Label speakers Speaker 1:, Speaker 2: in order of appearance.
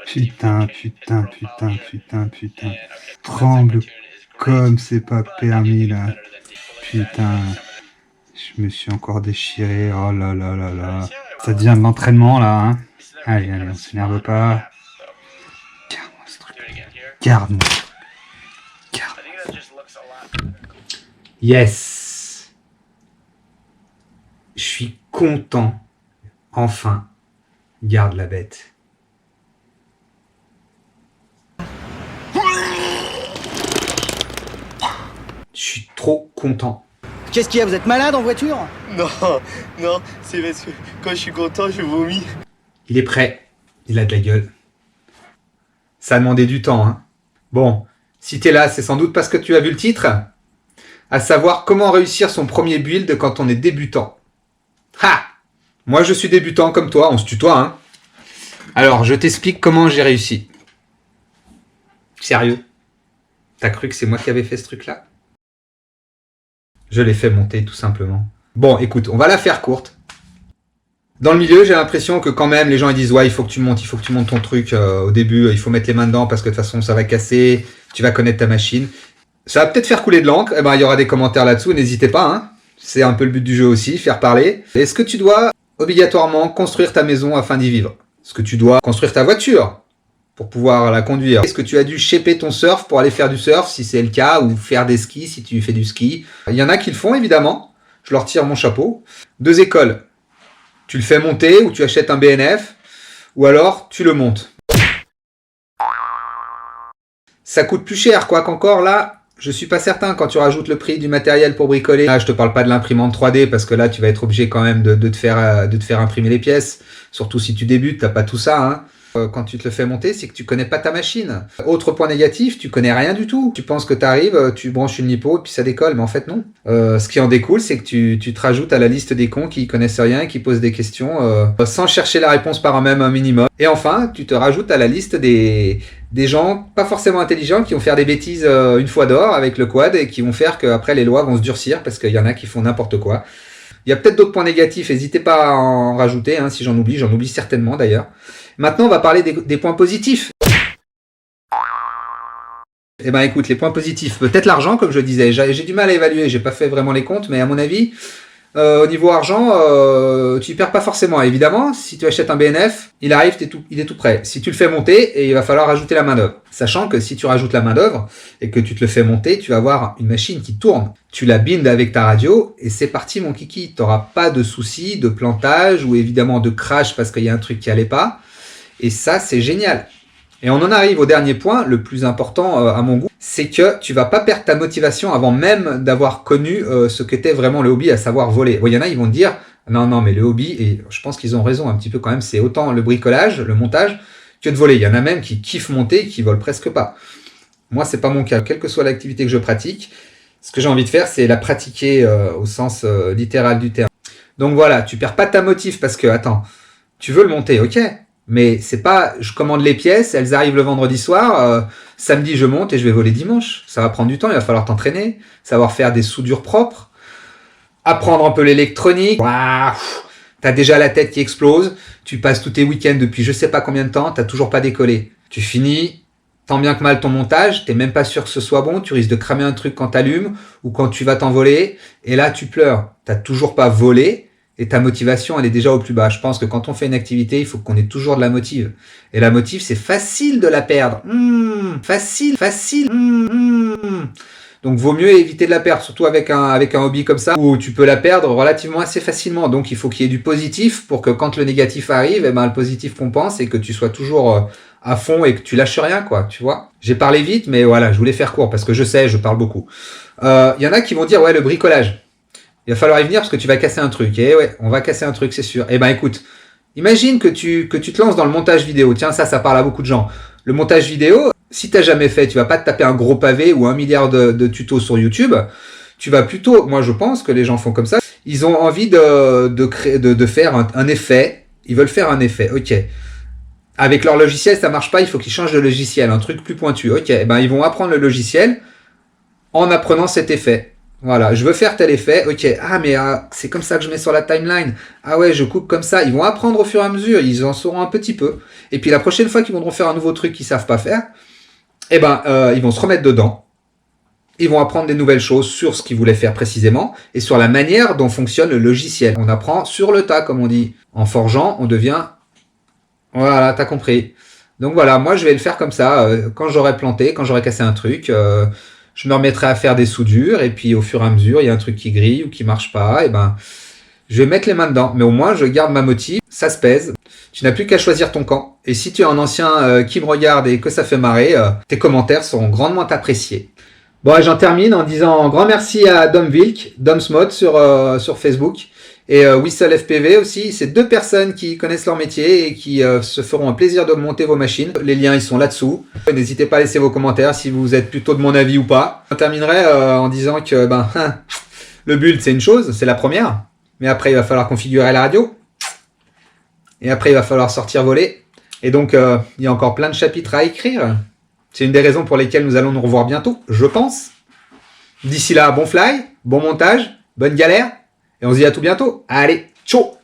Speaker 1: Putain, putain, putain, putain, putain. Tremble comme c'est pas permis là. Putain, je me suis encore déchiré. Oh là là là là. Ça devient de l'entraînement là, hein. Allez, allez, on s'énerve pas. Garde-moi ce truc. Garde-moi. Garde-moi. Yes. Je suis content. Enfin. Garde la bête. Je suis trop content.
Speaker 2: Qu'est-ce qu'il y a, vous êtes malade en voiture?
Speaker 3: Non, non, c'est parce que quand je suis content, je vomis.
Speaker 1: Il est prêt. Il a de la gueule. Ça a demandé du temps, hein. Bon, si t'es là, c'est sans doute parce que tu as vu le titre. À savoir comment réussir son premier build quand on est débutant. Ha! Moi, je suis débutant comme toi, on se tutoie, hein. Alors, je t'explique comment j'ai réussi. Sérieux? T'as cru que c'est moi qui avais fait ce truc-là? Je l'ai fait monter, tout simplement. Bon, écoute, on va la faire courte. Dans le milieu, j'ai l'impression que quand même, les gens ils disent « Ouais, il faut que tu montes ton truc au début, il faut mettre les mains dedans parce que de toute façon, ça va casser, tu vas connaître ta machine. » Ça va peut-être faire couler de l'encre, eh ben, il y aura des commentaires là-dessous, n'hésitez pas, hein. C'est un peu le but du jeu aussi, faire parler. Est-ce que tu dois obligatoirement construire ta maison afin d'y vivre? Est-ce que tu dois construire ta voiture pour pouvoir la conduire? Est-ce que tu as dû shaper ton surf pour aller faire du surf, si c'est le cas, ou faire des skis si tu fais du ski? Il y en a qui le font, évidemment. Je leur tire mon chapeau. 2 écoles. Tu le fais monter, ou tu achètes un BNF, ou alors tu le montes. Ça coûte plus cher, quoi qu'encore là, je suis pas certain quand tu rajoutes le prix du matériel pour bricoler. Là, je te parle pas de l'imprimante 3D, parce que là, tu vas être obligé quand même de te faire imprimer les pièces. Surtout si tu débutes, t'as pas tout ça, hein. Quand tu te le fais monter, c'est que tu connais pas ta machine. Autre point négatif, tu connais rien du tout. Tu penses que tu arrives, tu branches une lipo et puis ça décolle, mais en fait non. Ce qui en découle, c'est que tu te rajoutes à la liste des cons qui connaissent rien et qui posent des questions sans chercher la réponse par eux-mêmes un minimum. Et enfin, tu te rajoutes à la liste des gens pas forcément intelligents qui vont faire des bêtises une fois d'or avec le quad et qui vont faire qu'après les lois vont se durcir parce qu'il y en a qui font n'importe quoi. Il y a peut-être d'autres points négatifs, n'hésitez pas à en rajouter, hein, si j'en oublie certainement d'ailleurs. Maintenant, on va parler des points positifs. Eh ben écoute, les points positifs, peut-être l'argent, comme je disais. J'ai du mal à évaluer, j'ai pas fait vraiment les comptes, mais à mon avis, au niveau argent, tu y perds pas forcément. Évidemment, si tu achètes un BNF, il arrive, il est tout prêt. Si tu le fais monter, et il va falloir rajouter la main d'œuvre. Sachant que si tu rajoutes la main d'œuvre et que tu te le fais monter, tu vas avoir une machine qui tourne. Tu la bindes avec ta radio et c'est parti mon kiki. Tu n'auras pas de soucis de plantage ou évidemment de crash parce qu'il y a un truc qui allait pas. Et ça, c'est génial. Et on en arrive au dernier point, le plus important à mon goût, c'est que tu vas pas perdre ta motivation avant même d'avoir connu ce qu'était vraiment le hobby, à savoir voler. Il y en a, ils vont te dire, non, mais le hobby, et je pense qu'ils ont raison un petit peu quand même, c'est autant le bricolage, le montage, que de voler. Il y en a même qui kiffent monter et qui volent presque pas. Moi, c'est pas mon cas. Quelle que soit l'activité que je pratique, ce que j'ai envie de faire, c'est la pratiquer au sens littéral du terme. Donc voilà, tu perds pas ta motive parce que, attends, tu veux le monter, ok, mais c'est pas, je commande les pièces, elles arrivent le vendredi soir, samedi je monte et je vais voler dimanche. Ça va prendre du temps, il va falloir t'entraîner, savoir faire des soudures propres, apprendre un peu l'électronique. T'as déjà la tête qui explose, tu passes tous tes week-ends depuis je sais pas combien de temps, t'as toujours pas décollé. Tu finis, tant bien que mal ton montage, t'es même pas sûr que ce soit bon, tu risques de cramer un truc quand t'allumes ou quand tu vas t'envoler, et là tu pleures. T'as toujours pas volé, et ta motivation, elle est déjà au plus bas. Je pense que quand on fait une activité, il faut qu'on ait toujours de la motive. Et la motive, c'est facile de la perdre. Facile. Donc, vaut mieux éviter de la perdre, surtout avec un hobby comme ça, où tu peux la perdre relativement assez facilement. Donc, il faut qu'il y ait du positif pour que quand le négatif arrive, eh ben, le positif compense et que tu sois toujours à fond et que tu lâches rien, quoi, tu vois. J'ai parlé vite, mais voilà, je voulais faire court parce que je sais, je parle beaucoup. Y en a qui vont dire, ouais, le bricolage. Il va falloir y venir parce que tu vas casser un truc. Et ouais, on va casser un truc, c'est sûr. Eh ben écoute, imagine que tu te lances dans le montage vidéo. Tiens, ça parle à beaucoup de gens. Le montage vidéo, si t'as jamais fait, tu vas pas te taper un gros pavé ou 1 milliard de tutos sur YouTube. Tu vas plutôt, moi je pense que les gens font comme ça. Ils ont envie de faire un effet. Ils veulent faire un effet, ok. Avec leur logiciel, ça marche pas, il faut qu'ils changent de logiciel, un truc plus pointu. Ok, eh ben ils vont apprendre le logiciel en apprenant cet effet. Voilà, je veux faire tel effet. Ok, ah mais c'est comme ça que je mets sur la timeline. Ah ouais, je coupe comme ça. Ils vont apprendre au fur et à mesure. Ils en sauront un petit peu. Et puis la prochaine fois qu'ils voudront faire un nouveau truc qu'ils savent pas faire, eh ben, ils vont se remettre dedans. Ils vont apprendre des nouvelles choses sur ce qu'ils voulaient faire précisément et sur la manière dont fonctionne le logiciel. On apprend sur le tas, comme on dit. En forgeant, on devient... Voilà, t'as compris. Donc voilà, moi je vais le faire comme ça. Quand j'aurai planté, quand j'aurai cassé un truc, je me remettrai à faire des soudures. Et puis au fur et à mesure, il y a un truc qui grille ou qui marche pas. Et ben, je vais mettre les mains dedans. Mais au moins, je garde ma motive. Ça se pèse. Tu n'as plus qu'à choisir ton camp. Et si tu es un ancien qui me regarde et que ça fait marrer, tes commentaires seront grandement appréciés. Bon, et j'en termine en disant un grand merci à Dom Vilk, Domsmod sur Facebook, et Whistle FPV aussi. C'est 2 personnes qui connaissent leur métier et qui se feront un plaisir de monter vos machines. Les liens, ils sont là-dessous. N'hésitez pas à laisser vos commentaires si vous êtes plutôt de mon avis ou pas. Je terminerai en disant que le build, c'est une chose, c'est la première. Mais après, il va falloir configurer la radio. Et après, il va falloir sortir voler. Et donc, il y a encore plein de chapitres à écrire. C'est une des raisons pour lesquelles nous allons nous revoir bientôt, je pense. D'ici là, bon fly, bon montage, bonne galère. Et on se dit à tout bientôt. Allez, ciao!